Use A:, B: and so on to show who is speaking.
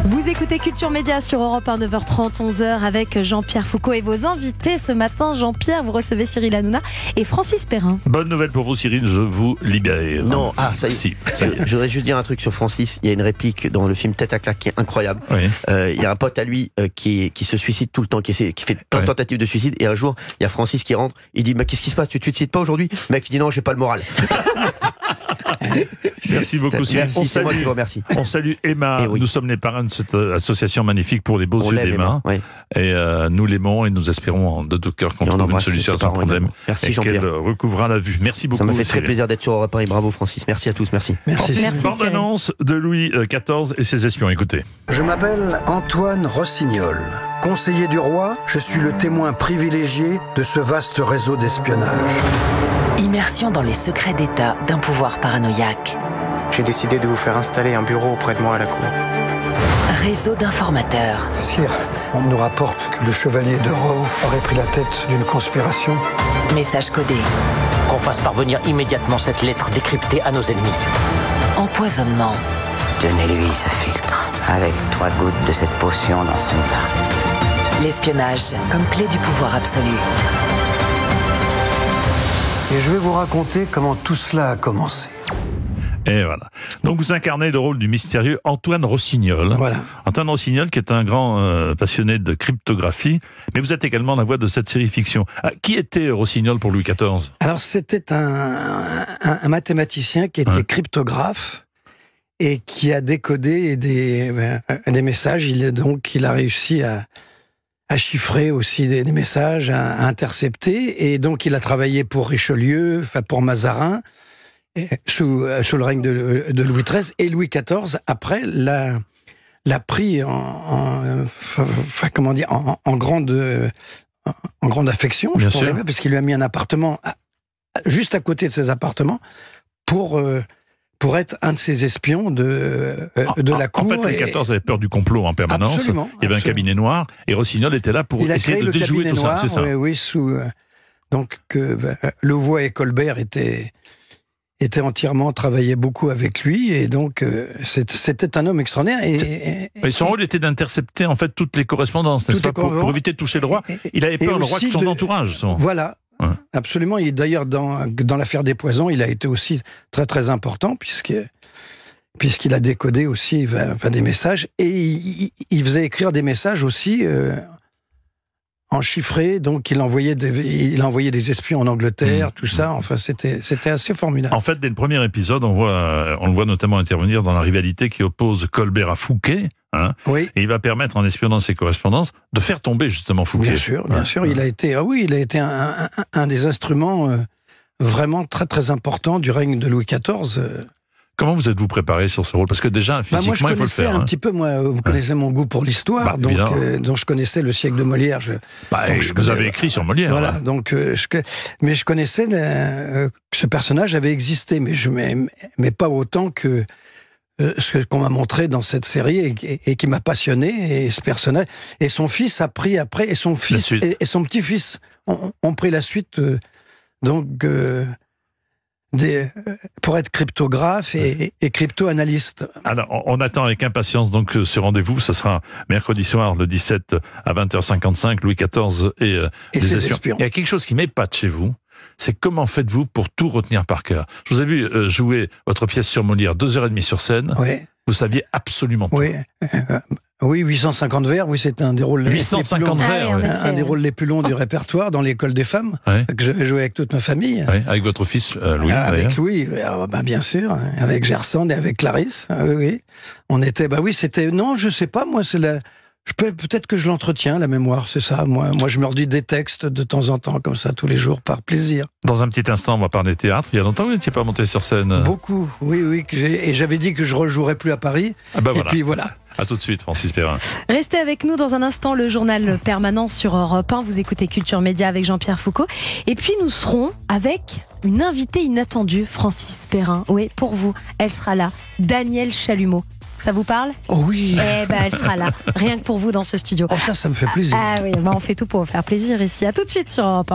A: Vous écoutez Culture Média sur Europe 1, 9h30, 11h avec Jean-Pierre Foucault et vos invités ce matin. Jean-Pierre, vous recevez Cyril Hanouna et Francis Perrin.
B: Bonne nouvelle pour vous, Cyril, je vous libère.
C: Non, ça y est.
B: Si, ça y est.
C: Je voudrais juste dire un truc sur Francis. Il y a une réplique dans le film Tête à claque qui est incroyable.
B: Oui.
C: Il y a un pote à lui qui se suicide tout le temps, qui fait plein de tentatives de suicide. Et un jour, il y a Francis qui rentre. Il dit, mais qu'est-ce qui se passe? Tu te suicides pas aujourd'hui? Le mec il dit non, j'ai pas le moral.
B: Merci beaucoup, Cyril.
C: Merci, c'est moi qui vous remercie.
B: On salue Emma.
C: Et oui.
B: Nous sommes les parrains de cette association magnifique pour les beaux yeux d'Emma.
C: Oui.
B: Et nous l'aimons et nous espérons de tout cœur qu'on trouve une solution à son problème.
C: Merci,
B: et
C: Jean-Pierre.
B: qu'elle recouvrira la vue. Merci beaucoup.
C: Ça m'a fait
B: Cyril.
C: très plaisir d'être sur Europe 1 et bravo Francis. Merci à tous, merci.
A: Merci,
B: Bande-annonce de Louis XIV et ses espions. Écoutez.
D: Je m'appelle Antoine Rossignol. Conseiller du roi, je suis le témoin privilégié de ce vaste réseau d'espionnage.
E: Immersion dans les secrets d'État d'un pouvoir paranoïaque.
F: J'ai décidé de vous faire installer un bureau auprès de moi à la cour.
E: Réseau d'informateurs.
D: Sire, on nous rapporte que le chevalier de Rowe aurait pris la tête d'une conspiration.
E: Messages codés.
G: Qu'on fasse parvenir immédiatement cette lettre décryptée à nos ennemis.
E: Empoisonnement.
H: Donnez-lui ce filtre, avec 3 gouttes de cette potion dans son bain.
E: L'espionnage comme clé du pouvoir absolu.
D: Et je vais vous raconter comment tout cela a commencé.
B: Et voilà. Donc vous incarnez le rôle du mystérieux Antoine Rossignol.
D: Voilà.
B: Antoine Rossignol qui est un grand passionné de cryptographie, mais vous êtes également la voix de cette série fiction. Qui était Rossignol pour Louis XIV?
D: Alors c'était un mathématicien qui était cryptographe et qui a décodé des messages. Il a réussi à chiffrer aussi des messages, à intercepter. Et donc il a travaillé pour Richelieu, pour Mazarin, sous le règne de Louis XIII. Et Louis XIV, après, l'a pris en grande affection, je pourrais dire, parce qu'il lui a mis un appartement juste à côté de ses appartements pour être un de ses espions de la cour.
B: En fait, Louis XIV avait peur du complot en permanence.
D: Absolument,
B: il y avait un cabinet noir et Rossignol était là pour essayer de déjouer tout ça. C'est ça.
D: Oui, donc Louvois et Colbert étaient travaillaient beaucoup avec lui, et donc c'était un homme extraordinaire.
B: Et son rôle était d'intercepter en fait toutes les correspondances, n'est-ce pas, pour éviter de toucher le roi. Il avait peur, le roi, de son entourage.
D: Voilà. Ouais. Absolument. Et d'ailleurs, dans l'affaire des poisons, il a été aussi très très important, puisqu'il a décodé aussi des messages, et il faisait écrire des messages aussi en chiffré, donc il envoyait des espions en Angleterre, tout ça. Enfin, c'était assez formidable.
B: En fait, dès le premier épisode, on le voit notamment intervenir dans la rivalité qui oppose Colbert à Fouquet.
D: Oui.
B: Et il va permettre, en espionnant ses correspondances, de faire tomber justement Fouquet.
D: Bien sûr. Il a été un des instruments vraiment très très importants du règne de Louis XIV.
B: Comment vous êtes-vous préparé sur ce rôle? Parce que déjà, physiquement, il faut le faire.
D: Moi, je connaissais un petit peu, vous connaissez mon goût pour l'histoire, donc je connaissais le siècle de Molière.
B: Vous avez écrit sur Molière.
D: Voilà, donc, mais je connaissais que ce personnage avait existé, mais pas autant que ce qu'on m'a montré dans cette série et qui m'a passionné, et ce personnage. Et son fils a pris après, et son fils et son petit-fils ont pris la suite, pour être cryptographe et crypto-analyste.
B: Alors, on attend avec impatience donc ce rendez-vous. Ce sera mercredi soir, le 17 à 20h55, Louis XIV et les espions. Il y a quelque chose qui m'épate chez vous. C'est comment faites-vous pour tout retenir par cœur? Je vous ai vu jouer votre pièce sur Molière 2h30 sur scène.
D: Oui.
B: Vous saviez absolument tout.
D: Oui, 850 vers, c'est un des rôles
B: 850 vers,
D: un des rôles les plus longs du répertoire dans l'école des femmes, que je jouais avec toute ma famille.
B: Avec votre fils Louis.
D: Avec Louis, bien sûr, avec Gerson et avec Clarisse. Oui. On était, non, je sais pas, moi, peut-être que je l'entretiens, la mémoire, c'est ça. Moi, je me redis des textes de temps en temps, comme ça, tous les jours, par plaisir.
B: Dans un petit instant, on va parler théâtre. Il y a longtemps que vous n'étiez pas monté sur scène.
D: Beaucoup, oui. Et j'avais dit que je rejouerais plus à Paris. Et puis voilà.
B: À tout de suite, Francis Perrin.
A: Restez avec nous dans un instant, le journal permanent sur Europe 1. Vous écoutez Culture Média avec Jean-Pierre Foucault. Et puis nous serons avec une invitée inattendue, Francis Perrin. Oui, pour vous, elle sera là. Danielle Chalumeau. Ça vous parle?
D: Oh oui.
A: Elle sera là, rien que pour vous dans ce studio.
D: Oh, ça me fait plaisir.
A: Ah oui, on fait tout pour vous faire plaisir ici. À tout de suite sur Europe 1.